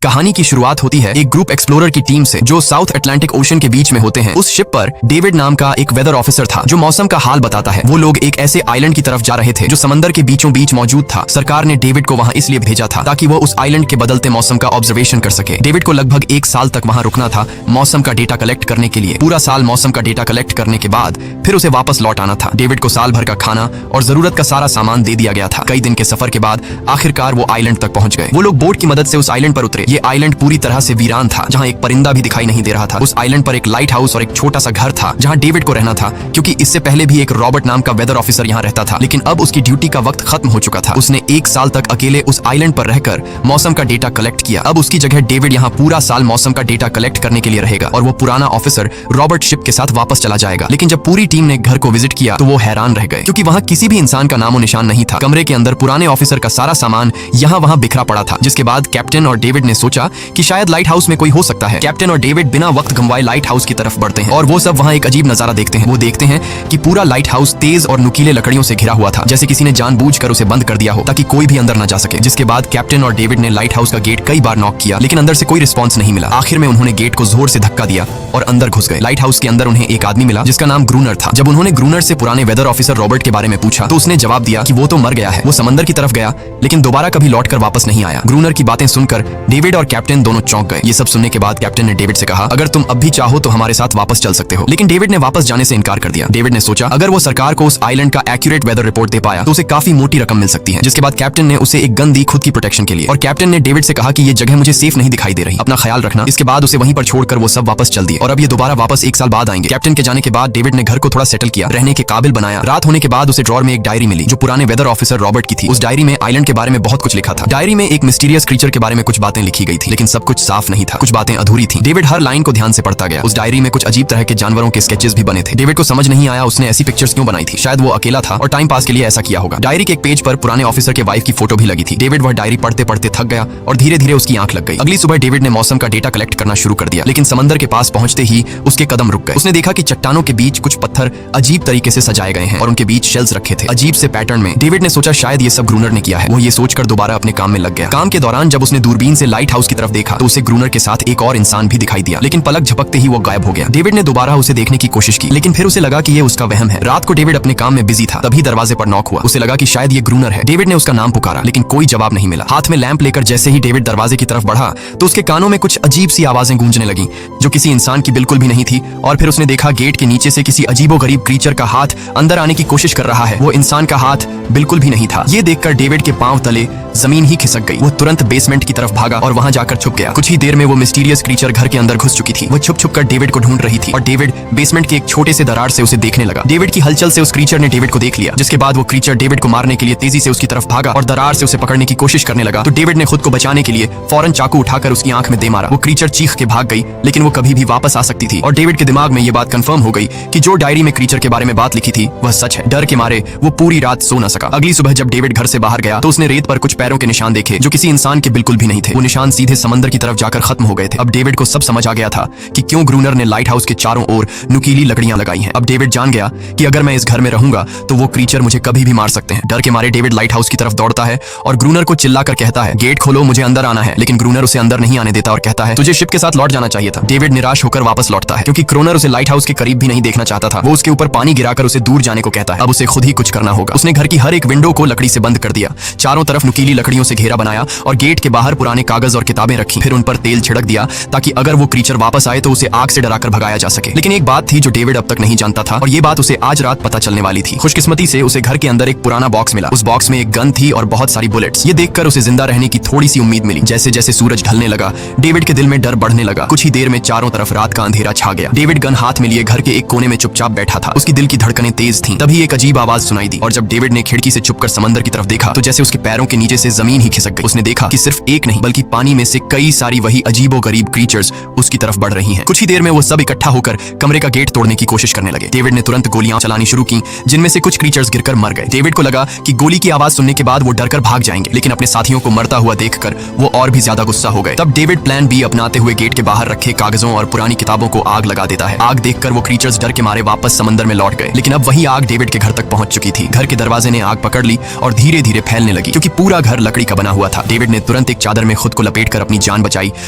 कहानी की शुरुआत होती है एक ग्रुप एक्सप्लोरर की टीम से जो साउथ अटलांटिक ओशन के बीच में होते हैं। उस शिप पर डेविड नाम का एक वेदर ऑफिसर था जो मौसम का हाल बताता है। वो लोग एक ऐसे आइलैंड की तरफ जा रहे थे जो समंदर के बीचों बीच मौजूद था। सरकार ने डेविड को वहां इसलिए भेजा था ताकि वो उस आइलैंड के बदलते मौसम का ऑब्जर्वेशन कर सके। डेविड को लगभग 1 साल तक वहां रुकना था मौसम का डेटा कलेक्ट करने के लिए। पूरा साल मौसम का डेटा कलेक्ट करने के बाद फिर उसे वापस लौट आना था। डेविड को साल भर का खाना और जरूरत का सारा सामान दे दिया गया था। कई दिन के सफर के बाद आखिरकार वो आइलैंड तक पहुंच गए। वो लोग बोट की मदद से उस आइलैंड पर उतरे। ये आइलैंड पूरी तरह से वीरान था, जहां एक परिंदा भी दिखाई नहीं दे रहा था। उस आइलैंड पर एक लाइट हाउस और एक छोटा सा घर था जहां डेविड को रहना था, क्योंकि इससे पहले भी एक रॉबर्ट नाम का वेदर ऑफिसर यहां रहता था, लेकिन अब उसकी ड्यूटी का वक्त खत्म हो चुका था। उसने 1 साल तक अकेले उस आइलैंड पर रहकर मौसम का डेटा कलेक्ट किया। अब उसकी जगह डेविड यहाँ पूरा साल मौसम का डेटा कलेक्ट करने के लिए रहेगा और वो पुराना ऑफिसर रॉबर्ट शिप के साथ वापस चला जाएगा। लेकिन जब पूरी टीम ने घर को विजिट किया तो वो हैरान रह गए, क्योंकि वहां किसी भी इंसान का नामो निशान नहीं था। कमरे के अंदर पुराने ऑफिसर का सारा सामान यहाँ वहां बिखरा पड़ा था। जिसके बाद कैप्टन और डेविड ने सोचा कि शायद लाइट हाउस में कोई हो सकता है। कैप्टन और डेविड बिना वक्त गंवाए लाइट हाउस की तरफ बढ़ते हैं और वो सब वहां एक अजीब नजारा देखते हैं। वो देखते हैं कि पूरा लाइट हाउस तेज और नुकीले लकड़ियों से घिरा हुआ था, जैसे किसी ने जानबूझकर उसे बंद कर दिया हो ताकि कोई भी अंदर न जा सके। जिसके बाद कैप्टन और डेविड ने लाइट हाउस का गेट कई बार नॉक किया, लेकिन अंदर से कोई रिस्पॉन्स नहीं मिला। आखिर में उन्होंने गेट को जोर से धक्का दिया और अंदर घुस गए। लाइट हाउस के अंदर उन्हें एक आदमी मिला जिसका नाम ग्रूनर था। जब उन्होंने ग्रूनर से पुराने वेदर ऑफिसर रॉबर्ट के बारे में पूछा तो उसने जवाब दिया कि वो तो मर गया है। वो समंदर की तरफ गया लेकिन दोबारा कभी लौटकर वापस नहीं आया। ग्रूनर की बातें सुनकर डेविड और कैप्टन दोनों चौंक गए। ये सब सुनने के बाद कैप्टन ने डेविड से कहा, अगर तुम अब भी चाहो तो हमारे साथ वापस चल सकते हो। लेकिन डेविड ने वापस जाने से इनकार कर दिया। डेविड ने सोचा अगर वो सरकार को उस आइलैंड का एक्यूरेट वेदर रिपोर्ट दे पाया तो उसे काफी मोटी रकम मिल सकती है। जिसके बाद कैप्टन ने उसे एक गन दी खुद की प्रोटेक्शन के लिए, और कैप्टन ने डेविड से कहा कि ये जगह मुझे सेफ नहीं दिखाई दे रही, अपना ख्याल रखना। इसके बाद उसे वहीं पर छोड़कर वो सब वापस चल दिए और अब ये दोबारा वापस 1 साल बाद आएंगे। कैप्टन के जाने के बाद डेविड ने घर को थोड़ा सेटल किया, रहने के काबिल बनाया। रात होने के बाद उसे ड्रॉर में एक डायरी मिली जो पुराने वेदर ऑफिसर रॉबर्ट की थी। उस डायरी में आइलैंड के बारे में बहुत कुछ लिखा था। डायरी में एक मिस्टीरियस क्रीचर के बारे में कुछ बातें लिखी गई थी, लेकिन सब कुछ साफ नहीं था, कुछ बातें अधूरी थी। डेविड हर लाइन को ध्यान से पढ़ता गया। उस डायरी में कुछ अजीब तरह के जानवरों के स्केचेस भी बने थे। डेविड को समझ नहीं आया उसने ऐसी पिक्चर्स क्यों बनाई थी। शायद वो अकेला था और टाइम पास के लिए ऐसा किया होगा। डायरी के एक पेज पर पुराने ऑफिसर के वाइफ की फोटो भी लगी थी। डेविड वह डायरी पढ़ते पढ़ते थक गया और धीरे धीरे उसकी आंख लग गई। अगली सुबह डेविड ने मौसम का डेटा कलेक्ट करना शुरू कर दिया, लेकिन समंदर के पास पहुंचते ही उसके कदम रुक गए। उसने देखा कि चट्टानों के बीच कुछ पत्थर अजीब तरीके से सजाए गए हैं और उनके बीच शेल्स रखे थे अजीब से पैटर्न में। डेविड ने सोचा शायद ये सब ग्रूनर ने किया है। वो ये सोचकर दोबारा अपने काम में लग गया। काम के दौरान जब उसने दूरबीन से लाइट हाउस की तरफ देखा तो उसे ग्रूनर के साथ एक और इंसान भी दिखाई दिया, लेकिन पलक झपकते ही वो गायब हो गया। डेविड ने दोबारा उसे देखने की कोशिश की, लेकिन फिर उसे लगा कि ये उसका वहम है। रात को डेविड अपने काम में बिजी था, तभी दरवाजे पर नॉक हुआ। उसे लगा कि शायद ये ग्रूनर है। डेविड ने उसका नाम पुकारा, लेकिन कोई जवाब नहीं मिला। हाथ में लैंप लेकर जैसे ही डेविड दरवाजे की तरफ बढ़ा तो उसके कानों में कुछ अजीब सी आवाजें गूंजने लगी जो किसी इंसान की बिल्कुल भी नहीं थी। और फिर उसने देखा गेट के नीचे से किसी अजीबोगरीब क्रीचर का हाथ अंदर आने की कोशिश कर रहा है। वो इंसान का हाथ बिल्कुल भी नहीं था। ये देखकर डेविड के पांव तले जमीन ही खिसक गई। वो तुरंत बेसमेंट की तरफ भागा और वहां जाकर छुप गया। कुछ ही देर में वो मिस्टीरियस क्रीचर घर के अंदर घुस चुकी थी। वो छुप छुप कर डेविड को ढूंढ रही थी और डेविड बेसमेंट के एक छोटे से दरार से उसे देखने लगा। डेविड की हलचल से उस क्रीचर ने डेविड को देख लिया। जिसके बाद वो क्रीचर डेविड को मारने के लिए तेजी से उसकी तरफ भागा और दरार से उसे पकड़ने की कोशिश करने लगा। तो डेविड ने खुद को बचाने के लिए फौरन चाकू उठाकर उसकी आंख में दे मारा। वो क्रीचर चीख के भाग गई, लेकिन वो कभी भी वापस आ सकती थी। और डेविड के दिमाग में ये बात कंफर्म हो गई कि जो डायरी में क्रीचर के बारे में बात लिखी थी वह सच है। डर के मारे वो पूरी रात सो न सका। अगली सुबह जब डेविड घर से बाहर गया तो उसने रेत पर कुछ पैरों के निशान देखे जो किसी इंसान के बिल्कुल भी नहीं थे। वो निशान सीधे समंदर की तरफ जाकर खत्म हो गए थे। अब डेविड को सब समझ आ गया था कि क्यों ग्रूनर ने लाइट हाउस के चारों ओर नुकीली लकड़ियां लगाई हैं। अब डेविड जान गया कि अगर मैं इस घर में रहूंगा तो वो क्रीचर मुझे कभी भी मार सकते हैं। डर के मारे डेविड लाइट हाउस की तरफ दौड़ता है और ग्रूनर को चिल्लाकर कहता है, गेट खोलो, मुझे अंदर आना है। लेकिन ग्रूनर उसे अंदर नहीं आने देता और कहता है, तुझे शिप के साथ लौट जाना चाहिए था। डेविड निराश होकर वापस लौटता है, क्योंकि ग्रूनर उसे लाइट हाउस के करीब भी नहीं देखना चाहता था। वो उसके ऊपर पानी गिराकर उसे दूर जाने को कहता है। अब उसे खुद ही कुछ करना होगा। उसने घर की हर एक विंडो को लकड़ी से बंद कर दिया, चारों तरफ नुकीली लकड़ियों से घेरा बनाया और गेट के बाहर पुराने कागज और किताबें रखी। फिर उन पर तेल छिड़क दिया ताकि अगर वो क्रीचर वापस आए तो उसे आग से डराकर भगाया जा सके। लेकिन एक बात थी जो डेविड अब तक नहीं जानता था और ये बात उसे आज रात पता चलने वाली थी। खुशकिस्मती से उसे घर के अंदर एक पुराना बॉक्स मिला। उस बॉक्स में एक गन थी और बहुत सारी बुलेट्स। ये देखकर उसे जिंदा रहने की थोड़ी सी उम्मीद मिली। जैसे जैसे सूरज ढलने लगा डेविड के दिल में डर बढ़ने लगा। कुछ ही देर में चारों तरफ रात का अंधेरा छा गया। डेविड गन हाथ में लिए घर के एक कोने में चुपचाप बैठा था। उसकी दिल की धड़कनें तेज थीं। तभी एक अजीब आवाज सुनाई दी और जब डेविड ने खिड़की से छुपकर समंदर की तरफ देखा तो जैसे उसके पैरों के नीचे से जमीन ही खिसक गई। उसने देखा कि सिर्फ एक नहीं बल्कि पानी में से कई सारी वही अजीबोगरीब क्रीचर्स उसकी तरफ बढ़ रही हैं। कुछ ही देर में वो सब इकट्ठा होकर कमरे का गेट तोड़ने की कोशिश करने लगे। डेविड ने तुरंत गोलियां चलानी शुरू की, जिनमें से कुछ क्रीचर्स गिरकर मर गए। डेविड को लगा कि गोली की आवाज सुनने के बाद वो डरकर भाग जाएंगे, लेकिन अपने साथियों को मरता हुआ देखकर वो और भी ज्यादा गुस्सा हो गए। तब डेविड प्लान बी अपनाते हुए गेट के बाहर रखे कागजों और पुरानी किताबों को आग लगा देता है। आग देखकर वो क्रीचर्स डर के मारे वापस समंदर में लौट गए, लेकिन अब वही आग डेविड के घर तक पहुंच चुकी थी। घर के दरवाजे ने आग पकड़ ली और धीरे धीरे फैलने लगी, क्योंकि पूरा घर लकड़ी का बना हुआ था। डेविड ने तुरंत एक चादर में खुद को लपेटकर अपनी जान बचाई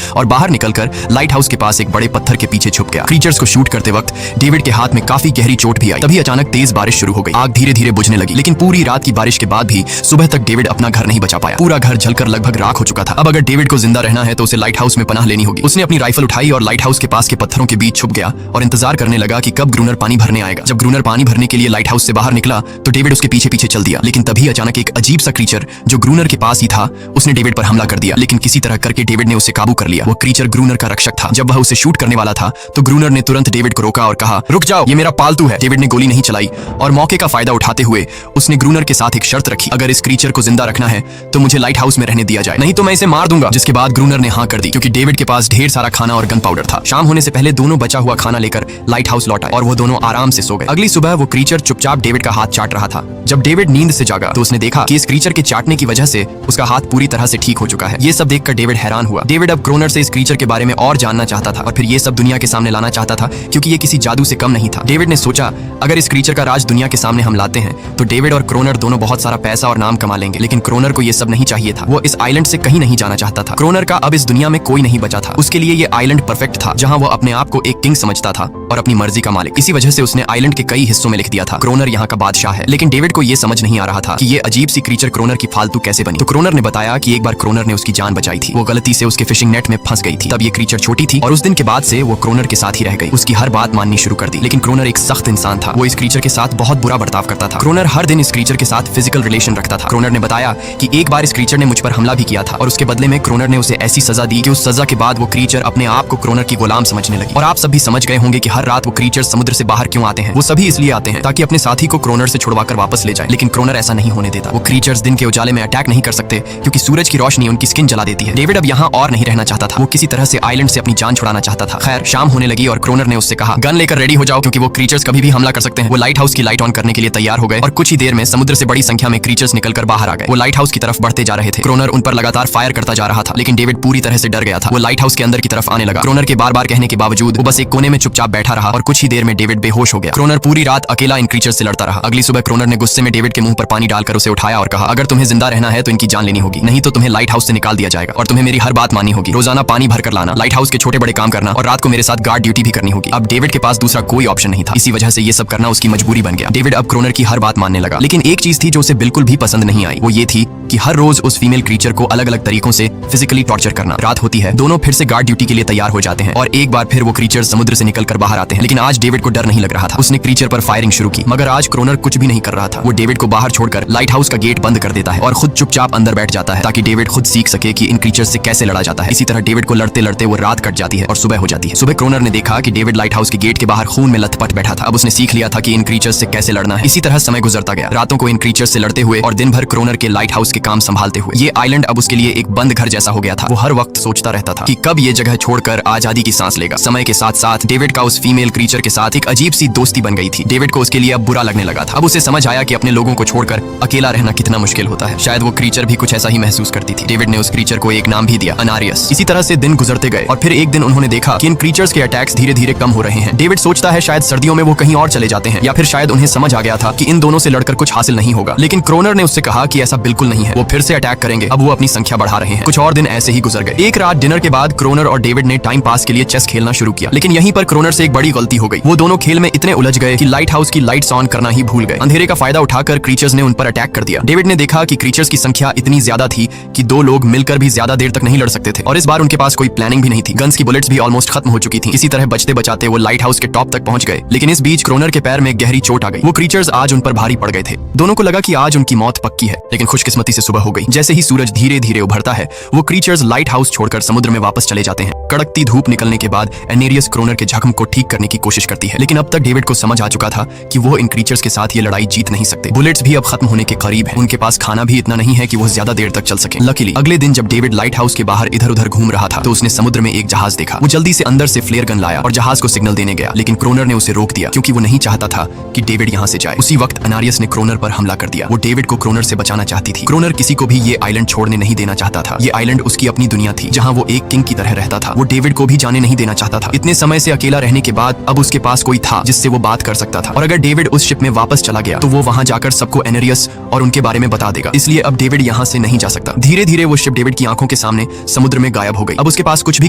और बाहर निकलकर लाइट हाउस के पास एक बड़े पत्थर के पीछे छुप गया। क्रीचर्स को शूट करते वक्त डेविड के हाथ में काफी गहरी चोट भी आई। तभी अचानक तेज बारिश शुरू हो गई। आग धीरे धीरे बुझने लगी, लेकिन पूरी रात की बारिश के बाद भी सुबह तक डेविड अपना घर नहीं बचा पाया। पूरा घर जलकर लगभग राख हो चुका था। अब अगर डेविड को जिंदा रहना है तो उसे लाइट हाउस में पनाह लेनी होगी। उसने अपनी राइफल उठाई और लाइट हाउस के पास के पत्थरों के बीच छुप गया और इंतजार करने लगा कि कब ग्रूनर पानी भरने आएगा। जब ग्रूनर पानी भरने के लिए लाइट हाउस से बाहर निकला तो डेविड उसके पीछे पीछे चल दिया। लेकिन तभी अचानक एक अजीब सा क्रीचर जो ग्रूनर के पास ही था उसने डेविड पर हमला कर दिया। लेकिन किसी तरह करके डेविड ने उसे काबू कर लिया। वो क्रीचर ग्रूनर का रक्षक था। जब वह उसे शूट करने वाला था तो ग्रूनर ने तुरंत डेविड को रोका और कहा, रुक जाओ, ये मेरा पालतू है। डेविड ने गोली नहीं चलाई और मौके का फायदा उठाते हुए उसने ग्रूनर के साथ एक शर्त रखी, अगर इस क्रीचर को जिंदा रखना है तो मुझे लाइट हाउस में रहने दिया जाए, नहीं तो मैं इसे मार दूंगा। जिसके बाद ग्रूनर ने हाँ कर दी, क्योंकि डेविड के पास ढेर सारा खाना और गन पाउडर था। शाम होने से पहले दोनों बचा हुआ खाना लेकर लाइट हाउस लौट आए और वो दोनों आराम से सो गए। अगली सुबह वो क्रीचर चुपचाप डेविड का हाथ चाट रहा था। जब डेविड नींद से जागा तो उसने देखा कि इस क्रीचर के चाटने की वजह से उसका हाथ पूरी तरह से ठीक हो चुका है। ये सब देखकर डेविड हैरान हुआ। डेविड अब क्रोनर से इस क्रीचर के बारे में और जानना चाहता था और फिर ये सब दुनिया के सामने लाना चाहता था, क्योंकि ये किसी जादू से कम नहीं था। डेविड ने सोचा, अगर इस क्रीचर का राज दुनिया के सामने हम लाते हैं तो डेविड और क्रोनर दोनों बहुत सारा पैसा और नाम कमा लेंगे। लेकिन क्रोनर को ये सब नहीं चाहिए था। वो इस आइलैंड से कहीं नहीं जाना चाहता था। क्रोनर का अब इस दुनिया में कोई नहीं बचा था। उसके लिए ये आइलैंड परफेक्ट था, जहां वो अपने आप को एक किंग समझता था और अपनी मर्जी का मालिक। इसी वजह से उसने आइलैंड के कई हिस्सों में लिख दिया था, क्रोनर यहाँ का बादशाह है। लेकिन डेविड को ये समझ नहीं आ रहा था कि ये अजीब सी क्रीचर क्रोनर की फालतू कैसे बनी। तो क्रोनर ने बताया कि एक बार क्रोनर ने उसकी जान बचाई थी। वो गलती से उसके फिशिंग नेट में फंस गई थी। तब ये क्रीचर छोटी थी और उस दिन के बाद से वो क्रोनर के साथ ही रह गई। उसकी हर बात माननी शुरू कर दी। लेकिन क्रोनर एक सख्त इंसान था। वो इस क्रीचर के साथ बहुत बुरा बर्ताव करता था। क्रोनर हर दिन इस क्रीचर के साथ फिजिकल रिलेशन रखता था। क्रोनर ने बताया कि एक बार इस क्रीचर ने मुझ पर हमला भी किया था और उसके बदले में क्रोनर ने उसे ऐसी सजा दी कि उस सजा के बाद वो क्रीचर अपने आप को क्रोनर की गुलाम समझने लगी। और आप सब भी समझ गए होंगे कि हर रात वो क्रीचर समुद्र से बाहर क्यों आते हैं। वो सभी इसलिए आते हैं ताकि अपने साथी को क्रोनर से छुड़वाकर वापस ले जाए। लेकिन क्रोनर ऐसा नहीं होने देता। वो क्रीचर्स दिन के उजाले में अटैक नहीं कर सकते क्योंकि सूरज की रोशनी उनकी स्किन जला देती है। डेविड अब यहाँ और नहीं रहना चाहता था। वो किसी तरह से आइलैंड से अपनी जान छुड़ाना चाहता था। खैर, शाम होने लगी और क्रोनर ने उससे कहा, गन लेकर रेडी हो जाओ, क्योंकि वो क्रीचर्स कभी भी हमला कर सकते हैं। वो लाइट हाउस की लाइट ऑन करने के लिए तैयार हो गए और कुछ ही देर में समुद्र से बड़ी संख्या में क्रीचर्स निकलकर बाहर आ गए। वो लाइट हाउस की तरफ बढ़ते जा रहे थे। क्रोनर उन पर लगातार फायर करता जा रहा था, लेकिन डेविड पूरी तरह से डर गया था। वो लाइट हाउस के अंदर की तरफ आने लगा। क्रोनर के बार बार कहने के बावजूद वो बस एक कोने में चुपचाप बैठा रहा और कुछ ही देर में डेविड बेहोश हो गया। क्रोनर पूरी रात अकेला इन क्रीचर्स से लड़ता रहा। अगली सुबह क्रोनर ने गुस्से में डेविड के मुंह पर पानी डालकर उसे उठाया और कहा, अगर तुम्हें जिंदा रहना है तो इनकी जान लेनी होगी, नहीं तो तुम्हें लाइट हाउस से निकाल दिया जाएगा और तुम्हें मेरी हर बात माननी होगी। रोजाना पानी भरकर लाना, लाइट हाउस के छोटे बड़े काम करना और रात को मेरे साथ गार्ड ड्यूटी भी करनी होगी। अब डेविड के पास दूसरा कोई ऑप्शन नहीं था। इसी वजह से ये सब करना उसकी मजबूरी बन गया। डेविड अब क्रोनर की हर बात मानने लगा। लेकिन एक चीज थी जो उसे बिल्कुल भी पसंद नहीं आई। वो ये थी कि हर रोज उस फीमेल क्रीचर को अलग अलग तरीकों से फिजिकली टॉर्चर करना। रात होती है, दोनों फिर से गार्ड ड्यूटी के लिए तैयार हो जाते हैं और एक बार फिर वो क्रीचर समुद्र से निकलकर बाहर आते हैं। लेकिन आज डेविड को डर नहीं लग रहा था। उसने क्रीचर पर फायरिंग शुरू की, मगर आज क्रोनर कुछ भी नहीं कर रहा था। वो डेविड को बाहर छोड़कर लाइट हाउस का गेट बंद कर देता है और खुद चुपचाप अंदर बैठ जाता है ताकि डेविड खुद सीख सके कि इन क्रीचर से कैसे लड़ा जाता है। इसी तरह डेविड को लड़ते लड़ते वो रात कट जाती है और सुबह हो जाती है। सुबह क्रोनर ने देखा कि डेविड लाइट हाउस के गेट के बाहर खून में लथपथ बैठा था। अब उसने सीख लिया था कि इन क्रीचर्स से कैसे लड़ना है। इसी तरह समय गुजरता गया, रातों को इन क्रीचर्स से लड़ते हुए और दिन भर क्रोनर के लाइट हाउस के काम संभालते हुए। ये आइलैंड अब उसके लिए एक बंद घर जैसा हो गया था। वो हर वक्त सोचता रहता था कि कब ये जगह छोड़कर आजादी की सांस लेगा। समय के साथ साथ डेविड का उस फीमेल क्रीचर के साथ एक अजीब सी दोस्ती बन गई थी। डेविड को उसके लिए अब बुरा लगने लगा था। अब उसे समझ आया कि अपने लोगों को छोड़कर अकेला रहना कितना मुश्किल होता है। शायद वो क्रीचर भी कुछ ऐसा ही महसूस करती थी। डेविड ने उस क्रीचर को एक नाम भी दिया, अनारियस। इसी तरह से दिन गुजरते गए और फिर एक दिन उन्होंने देखा कि इन क्रीचर्स के अटैक्स धीरे धीरे कम हो रहे हैं। डेविड सोचता है शायद सर्दियों में वो कहीं और चले जाते हैं या फिर शायद उन्हें समझ आ गया था कि इन दोनों से लड़कर कुछ हासिल नहीं होगा। लेकिन क्रोनर ने उससे कहा कि ऐसा बिल्कुल नहीं है, वो फिर से अटैक करेंगे। अब वो अपनी संख्या बढ़ा रहे हैं। कुछ और दिन ऐसे ही गुजर गए। एक रात डिनर के बाद क्रोनर और डेविड ने टाइम पास के लिए चेस खेलना शुरू किया। लेकिन यहीं पर क्रोनर से एक बड़ी गलती हो गई। वो दोनों खेल में इतने उलझ गए कि लाइट हाउस की लाइट्स ऑन करना ही भूल गए। अंधेरे का फायदा उठाकर क्रीचर्स ने उन पर अटैक कर दिया। डेविड ने देखा कि क्रीचर्स की संख्या इतनी ज्यादा थी कि दो लोग मिलकर भी ज्यादा देर तक नहीं लड़ सकते थे और इस बार उनके पास कोई प्लानिंग भी नहीं थी। गन्स की बुलेट्स भी ऑलमोस्ट खत्म हो चुकी थी। इसी तरह बचते बचाते वो लाइट हाउस के टॉप तक पहुंच गए। लेकिन इस बीच क्रोनर के पैर में गहरी चोट आ गई। वो क्रीचर्स आज उन पर भारी पड़ गए थे। दोनों को लगा कि आज उनकी मौत पक्की है। लेकिन खुशकिस्मती से सुबह हो गई। जैसे ही सूरज धीरे धीरे उभरता है, वो क्रीचर्स लाइट हाउस छोड़कर समुद्र में वापस चले जाते हैं। कड़कती धूप निकलने के बाद एनेरियस क्रोनर के जख्म को ठीक करने की कोशिश करती है। लेकिन अब तक डेविड को समझ आ चुका था कि वो इन क्रीचर्स के साथ ये लड़ाई जीत नहीं सकते। बुलेट्स भी अब खत्म होने के करीब हैं। उनके पास खाना भी इतना नहीं है कि वो ज्यादा देर तक चल सके। लकीली अगले दिन जब डेविड लाइट हाउस के बाहर इधर उधर घूम रहा था तो उसने समुद्र में एक जहाज देखा। वो जल्दी से अंदर से फ्लेयर गन लाया और जहाज को सिग्नल देने गया। लेकिन क्रोनर ने उसे रोक दिया क्योंकि वो नहीं चाहता था कि डेविड यहाँ से जाए। उसी वक्त अनारियस ने क्रोनर पर हमला कर दिया। वो डेविड को क्रोनर से बचाना चाहती थी। क्रोनर किसी को भी ये आइलैंड छोड़ने नहीं देना चाहता था। ये आइलैंड उसकी अपनी दुनिया थी जहाँ वो एक किंग की तरह रहता था। वो डेविड को भी जाने नहीं देना चाहता था। इतने समय से अकेला रहने के बाद अब उसके पास कोई था जिससे वो बात कर सकता था। और अगर डेविड उस शिप में वापस चला गया तो वो वहां जाकर सबको एनेरियस और उनके बारे में बता देगा। इसलिए अब डेविड यहाँ से नहीं जा सकता। धीरे धीरे वो शिप डेविड की आंखों के के सामने समुद्र में गायब हो गई। अब उसके पास कुछ भी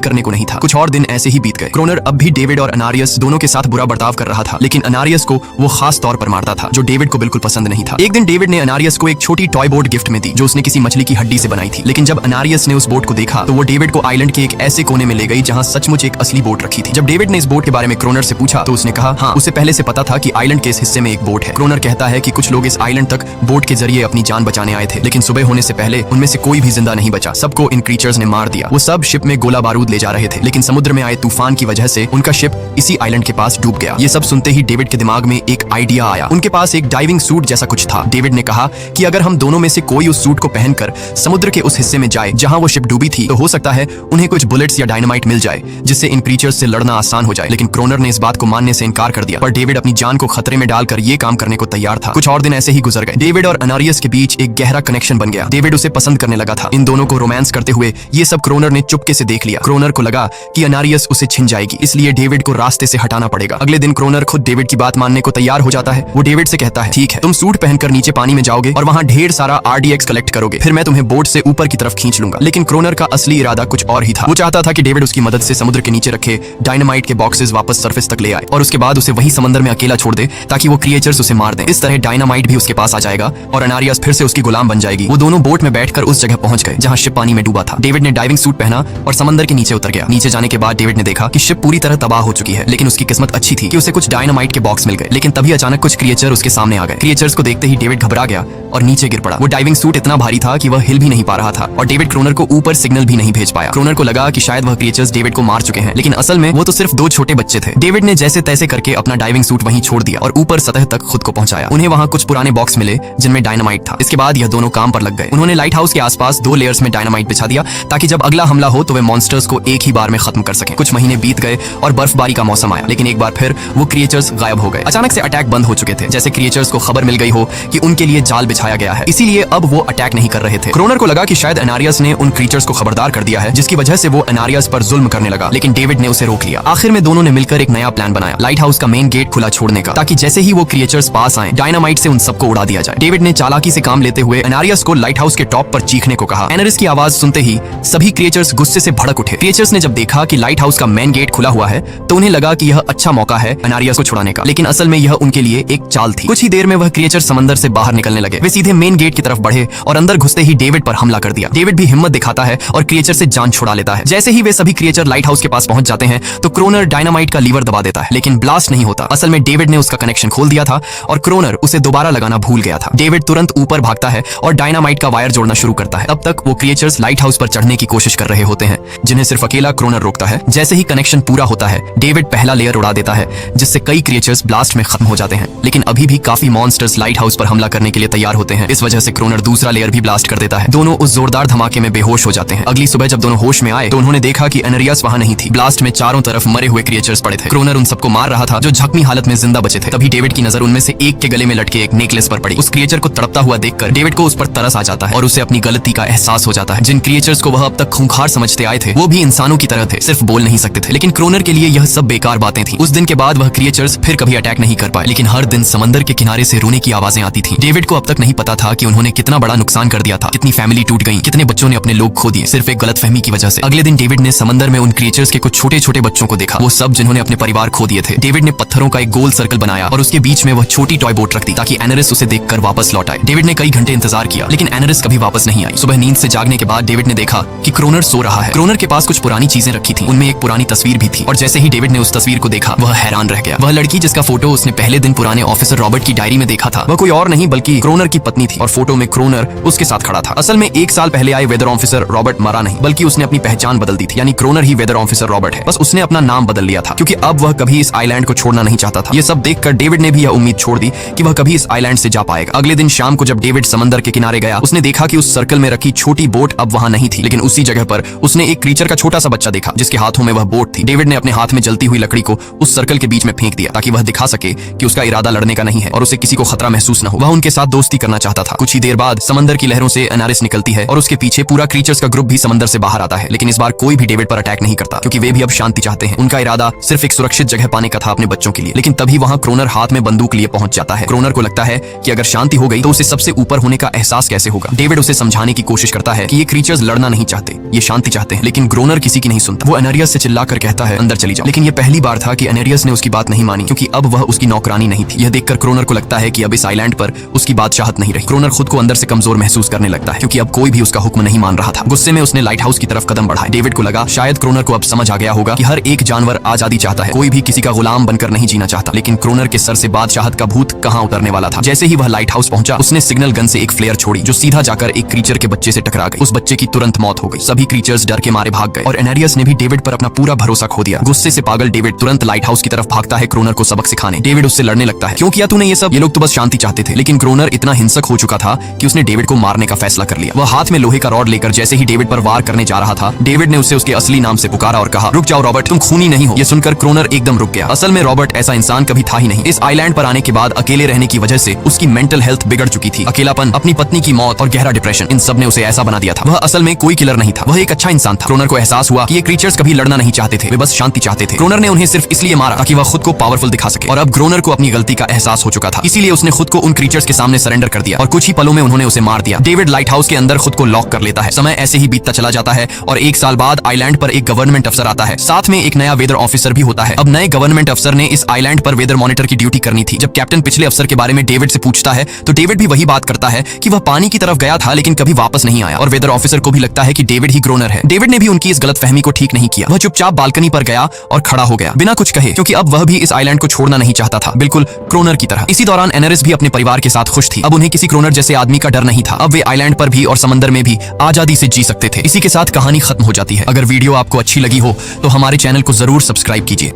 करने को नहीं था। कुछ और दिन ऐसे ही बीत गए। क्रोनर अब भी डेविड और अनारियस दोनों के साथ बुरा बर्ताव कर रहा था, लेकिन अनारियस को वो खास तौर पर मारता था, जो डेविड को बिल्कुल पसंद नहीं था। एक दिन डेविड ने अनारियस को एक छोटी टॉय बोट गिफ्ट में दी, जो उसने किसी मछली की हड्डी से बनाई थी। लेकिन जब अनारियस ने उस बोट को देखा तो वो डेविड को आइलैंड के एक ऐसे कोने में ले गई जहाँ सचमुच एक असली बोट रखी थी। जब डेविड ने इस बोट के बारे में क्रोनर से पूछा तो उसने कहा हाँ, उसे पहले से पता था कि आइलैंड के इस हिस्से में एक बोट है। क्रोनर कहता है कि कुछ लोग इस आइलैंड तक बोट के जरिए अपनी जान बचाने आए थे, लेकिन सुबह होने से पहले उनमें से कोई भी जिंदा नहीं बचा। सबको इन क्रीचर्स ने मार दिया। वो सब शिप में गोला बारूद ले जा रहे थे, लेकिन समुद्र में आए तूफान की वजह से उनका शिप इसी आइलैंड के पास डूब गया। ये सब सुनते ही डेविड के दिमाग में एक आइडिया आया। उनके पास एक डाइविंग सूट जैसा कुछ था। डेविड ने कहा कि अगर हम दोनों में से कोई उस सूट को पहनकर समुद्र के उस हिस्से में जाए जहां वो शिप डूबी थी, तो हो सकता है उन्हें कुछ बुलेट्स या डायनामाइट मिल जाए, जिससे इन क्रीचर्स से लड़ना आसान हो जाए। लेकिन क्रोनर ने इस बात को मानने से इनकार कर दिया, पर डेविड अपनी जान को खतरे में डालकर ये काम करने को तैयार था। कुछ और दिन ऐसे ही गुजर गए। डेविड और अनारियस के बीच एक गहरा कनेक्शन बन गया। डेविड उसे पसंद करने लगा था। इन दोनों को रोमांस करते हुए ये सब क्रोनर ने चुपके से देख लिया। क्रोनर को लगा कि अनारियस उसे छिन जाएगी, इसलिए डेविड को रास्ते से हटाना पड़ेगा। अगले दिन क्रोनर खुद डेविड की बात मानने को तैयार हो जाता है। वो डेविड से कहता है ठीक है, तुम सूट पहनकर नीचे पानी में जाओगे और वहां ढेर सारा RDX कलेक्ट करोगे, फिर मैं तुम्हें बोट से ऊपर की तरफ खींच लूंगा। लेकिन क्रोनर का असली इरादा कुछ और ही था। वो चाहता था कि डेविड उसकी मदद से समुद्र के नीचे रखे डायनामाइट के बॉक्सेस वापस सरफेस तक ले आए और उसके बाद उसे वही समंदर में अकेला छोड़ दे ताकि वो क्रिएचर्स उसे मार दें। इस तरह डायनामाइट भी उसके पास आ जाएगा और अनारियस फिर से उसकी गुलाम बन जाएगी। वो दोनों बोट में बैठकर उस जगह पहुंच गए जहां शिप पानी में डूबा था। डेविड ने डाइविंग सूट पहना और समंदर के नीचे उतर गया। नीचे जाने के बाद डेविड ने देखा कि शिप पूरी तरह तबाह हो चुकी है, लेकिन उसकी किस्मत अच्छी थी कि उसे कुछ डायनामाइट के बॉक्स मिल गए। लेकिन तभी अचानक कुछ क्रिएचर उसके सामने आ गए। क्रिएचर्स को देखते ही डेविड घबरा गया और नीचे गिर पड़ा। वो डाइविंग सूट इतना भारी था कि वह हिल भी नहीं पा रहा था और डेविड क्रोनर को ऊपर सिग्नल भी नहीं भेज पाया। क्रोनर को लगा कि शायद वह क्रिएचर्स डेविड को मार चुके हैं, लेकिन असल में वो तो सिर्फ दो छोटे बच्चे थे। डेविड ने जैसे तैसे करके अपना डाइविंग सूट वहीं छोड़ दिया और ऊपर सतह तक खुद को पहुंचाया। उन्हें वहां कुछ पुराने बॉक्स मिले जिनमें डायनामाइट था। इसके बाद यह दोनों काम पर लग गए। उन्होंने लाइट हाउस के आसपास 2 लेयर्स में डायनामाइट बिछा दिया ताकि जब अगला हमला हो तो वे मॉन्स्टर्स को एक ही बार में खत्म कर सकें। कुछ महीने बीत गए और बर्फबारी का मौसम आया, लेकिन एक बार फिर वो क्रिएचर्स गायब हो गए। अचानक से अटैक बंद हो चुके थे, जैसे क्रिएचर्स को खबर मिल गई हो कि उनके लिए जाल बिछाया गया है, इसीलिए अब वो अटैक नहीं कर रहे थे। क्रोनर को लगा कि शायद अनारियस ने उन क्रिएचर्स को खबरदार कर दिया है, जिसकी वजह से वो अनारियस पर जुल्म करने लगा, लेकिन डेविड ने उसे रोक लिया। आखिर में दोनों ने मिलकर एक नया प्लान बनाया, लाइट हाउस का मेन गेट खुला छोड़ने का, ताकि जैसे ही वो क्रिएचर्स पास आए डायनामाइट से उन सबको उड़ा दिया जाए। डेविड ने चालाकी से काम लेते हुए अनारियस को लाइट हाउस के टॉप पर चीखने को कहा। एनरिस की आवाज सुनते ही सभी क्रिएचर्स गुस्से से भड़क उठे। क्रिएचर्स ने जब देखा कि लाइट हाउस का मेन गेट खुला हुआ है तो उन्हें लगा कि यह अच्छा मौका है अनारियस को छुड़ाने का, लेकिन असल में यह उनके लिए एक चाल थी। कुछ ही देर में वह क्रिएचर समंदर से बाहर निकलने लगे। वे सीधे मेन गेट की तरफ बढ़े और अंदर घुसते ही डेविड पर हमला कर दिया। डेविड भी हिम्मत दिखाता है और क्रिएचर से जान छुड़ा लेता है। जैसे ही वे सभी क्रिएचर लाइट हाउस के पास पहुंच जाते हैं तो क्रोनर डायनामाइट का लीवर दबा देता है, लेकिन ब्लास्ट नहीं होता। असल में डेविड ने उसका कनेक्शन खोल दिया था और क्रोनर उसे दोबारा लगाना भूल गया था। डेविड तुरंत ऊपर भागता है और डायनामाइट का वायर जोड़ना शुरू करता है। तब तक वो क्रिएचर्स लाइट हाउस पर चढ़ने की कोशिश कर रहे होते हैं, जिन्हें सिर्फ अकेला क्रोनर रोकता है। जैसे ही कनेक्शन पूरा होता है डेविड पहला लेयर उड़ा देता है, जिससे कई क्रिएचर्स ब्लास्ट में खत्म हो जाते हैं, लेकिन अभी भी काफी मॉन्स्टर्स लाइट हाउस पर हमला करने के लिए तैयार होते हैं। इस वजह से क्रोनर दूसरा लेयर भी ब्लास्ट कर देता है। दोनों उस जोरदार धमाके में बेहोश हो जाते हैं। अगली सुबह जब दोनों होश में आए तो उन्होंने देखा कि अनारियस वहां नहीं थी। ब्लास्ट में चारों तरफ मरे हुए क्रिएचर्स पड़े थे। क्रोनर उन सबको मार रहा था जो जख्मी हालत में जिंदा बचे थे। तभी डेविड की नजर उनमें से एक के गले में लटके एक नेकलेस पर पड़ी। उस क्रिएचर को तड़पता हुआ देखकर डेविड को उस पर तरस आ जाता है और उसे अपनी गलती का एहसास हो जाता है। जिन क्रिएचर्स को वह अब तक खूंखार समझते आए थे वो भी इंसानों की तरह थे, सिर्फ बोल नहीं सकते थे। लेकिन क्रोनर के लिए यह सब बेकार बातें थी। उस दिन के बाद वह क्रिएचर्स फिर कभी अटैक नहीं कर पाए, लेकिन हर दिन समंदर के किनारे से रोने की आवाजें आती थी। डेविड को अब तक नहीं पता था कि उन्होंने कितना बड़ा नुकसान कर दिया था, कितनी फैमिली टूट गई, कितने बच्चों ने अपने लोग खो दिए, सिर्फ एक गलतफहमी की वजह से। अगले दिन डेविड ने समंदर में उन क्रिएचर्स के कुछ छोटे छोटे बच्चों को देखा, वो सब जिन्होंने अपने परिवार खो दिए थे। डेविड ने पत्थरों का एक गोल सर्कल बनाया और उसके बीच में वह छोटी टॉय बोट रख दी ताकि एनरिस उसे देखकर वापस लौट आए। डेविड ने कई घंटे इंतजार किया, लेकिन एनरिस कभी वापस नहीं आई। सुबह नींद से जागने के बाद डेविड ने देखा कि क्रोनर सो रहा है। क्रोनर के पास कुछ पुरानी चीजें रखी थी, उनमें एक पुरानी तस्वीर भी थी, और जैसे ही डेविड ने उस तस्वीर को देखा वह हैरान रह गया। वह लड़की जिसका फोटो उसने पहले दिन पुराने ऑफिसर रॉबर्ट की डायरी में देखा था, वह कोई और नहीं बल्कि क्रोनर की पत्नी थी और फोटो में क्रोनर उसके साथ खड़ा था। असल में 1 साल पहले आए वेदर ऑफिसर रॉबर्ट मरा नहीं, बल्कि उसने अपनी पहचान बदल दी थी, यानी क्रोनर ही वेदर ऑफिसर रॉबर्ट है, बस उसने अपना नाम बदल लिया था क्योंकि अब वह कभी इस आइलैंड को छोड़ना नहीं चाहता था। ये सब देखकर डेविड ने भी यह उम्मीद छोड़ दी कि वह कभी इस आइलैंड से जा पाएगा। अगले दिन शाम को जब डेविड समंदर के किनारे गया उसने देखा कि उस सर्कल में रखी छोटी बोट अब वहां नहीं थी, लेकिन उसी जगह पर उसने एक क्रीचर का छोटा सा बच्चा देखा जिसके हाथों में वह बोट थी। डेविड ने अपने हाथ में जलती हुई लकड़ी को उस सर्कल के बीच में फेंक दिया ताकि वह दिखा सके कि उसका इरादा लड़ने का नहीं है और उसे किसी को खतरा महसूस न हो। वह उनके साथ दोस्ती करना चाहता था। कुछ ही देर बाद समंदर की लहरों से अनारिस निकलती है और उसके पीछे पूरा क्रीचर्स का ग्रुप भी समंदर से बाहर आता है, लेकिन इस बार कोई भी डेविड पर अटैक नहीं करता क्योंकि वे भी अब शांति चाहते हैं। उनका इरादा सिर्फ एक सुरक्षित जगह पाने का था अपने बच्चों के लिए। लेकिन तभी वहां क्रोनर हाथ में बंदूक लिए पहुंच जाता है। क्रोनर को लगता है कि अगर शांति हो गई तो उसे सबसे ऊपर होने का एहसास कैसे होगा। डेविड उसे समझाने की कोशिश करता है कि ये क्रीचर्स क्रीचर्स लड़ना नहीं चाहते, ये शांति चाहते हैं। लेकिन ग्रोनर किसी की नहीं सुनता। वो एनेरियस से चिल्लाकर कहता है अंदर चली जाओ। लेकिन ये पहली बार था कि एनेरियस ने उसकी बात नहीं मानी, क्योंकि अब वह उसकी नौकरानी नहीं थी। यह देखकर क्रोनर को लगता है कि अब इस आइलैंड पर उसकी बादशाहत नहीं रही। क्रोनर खुद को अंदर से कमजोर महसूस करने लगता है, क्योंकि अब कोई भी उसका हुक्म नहीं मान रहा था। गुस्से में उसने लाइट हाउस की तरफ कदम बढ़ाए। डेविड को लगा शायद क्रोनर को अब समझ आ गया होगा कि हर एक जानवर आजादी चाहता है, कोई भी किसी का गुलाम बनकर नहीं जीना चाहता। लेकिन क्रोनर के सर से बादशाहत का भूत कहां उतरने वाला था। जैसे ही वह लाइट हाउस पहुंचा, उसने सिग्नल गन से एक फ्लेयर छोड़ी, जो सीधा जाकर एक क्रीचर के बच्चे से टकरा गई। उस बच्चे की तुरंत मौत हो गई। सभी क्रीचर्स डर के मारे भाग गए और एनेरियस ने भी डेविड पर अपना पूरा भरोसा खो दिया। गुस्से से पागल डेविड तुरंत लाइट हाउस की तरफ भागता है क्रोनर को सबक सिखाने। डेविड उससे लड़ने लगता है, क्यों किया तूने ये सब? ये लोग तो बस शांति चाहते थे। लेकिन क्रोनर इतना हिंसक हो चुका था कि उसने डेविड को मारने का फैसला कर लिया। वह हाथ में लोहे का रॉड लेकर जैसे ही डेविड पर वार करने जा रहा था, डेविड ने उसे उसके असली नाम से पुकारा और कहा, रुक जाओ रॉबर्ट, तुम खूनी नहीं हो। ये सुनकर क्रोनर एकदम रुक गया। असल में रॉबर्ट ऐसा इंसान कभी था ही नहीं। इस आइलैंड पर आने के बाद अकेले रहने की वजह से उसकी मेंटल हेल्थ बिगड़ चुकी थी। अकेलापन, अपनी पत्नी की मौत और गहरा डिप्रेशन, इन सब ने उसे ऐसा बना दिया था। वह असल में कोई किलर नहीं था, वह एक अच्छा इंसान था। क्रोनर को एहसास हुआ कि ये क्रीचर्स कभी लड़ना नहीं चाहते थे, वे बस शांति चाहते थे। क्रोनर ने उन्हें सिर्फ इसलिए मारा ताकि वह खुद को पावरफुल दिखा सके। और अब क्रोनर को अपनी गलती का एहसास हो चुका था, इसीलिए उसने खुद को उन क्रीचर्स के सामने सरेंडर कर दिया और कुछ ही पलों में उन्होंने उसे मार दिया। डेविड लाइट हाउस के अंदर खुद को लॉक कर लेता है। समय ऐसे ही बीतता चला जाता है और एक साल बाद आइलैंड पर एक गवर्नमेंट अफसर आता है, साथ में एक नया वेदर ऑफिसर भी होता है। अब नए गवर्नमेंट अफसर ने इस आइलैंड पर वेदर मॉनिटर की ड्यूटी करनी थी। जब कैप्टन पिछले अफसर के बारे में डेविड से पूछता है तो डेविड भी वही बात करता है कि वह पानी की तरफ गया था लेकिन कभी वापस नहीं आया। और वेदर ऑफिसर को भी लगता है कि डेविड ही क्रोनर है। डेविड ने भी उनकी इस गलतफहमी को ठीक नहीं किया। वह चुपचाप बालकनी पर गया और खड़ा हो गया बिना कुछ कहे, क्योंकि अब वह भी इस आइलैंड को छोड़ना नहीं चाहता था, बिल्कुल क्रोनर की तरह। इसी दौरान एनेरिस भी अपने परिवार के साथ खुश थी। अब उन्हें किसी क्रोनर जैसे आदमी का डर नहीं था। अब वे आइलैंड पर भी और समंदर में भी आजादी से जी सकते थे। इसी के साथ कहानी खत्म हो जाती है। अगर वीडियो आपको अच्छी लगी हो तो हमारे चैनल को जरूर सब्सक्राइब कीजिए।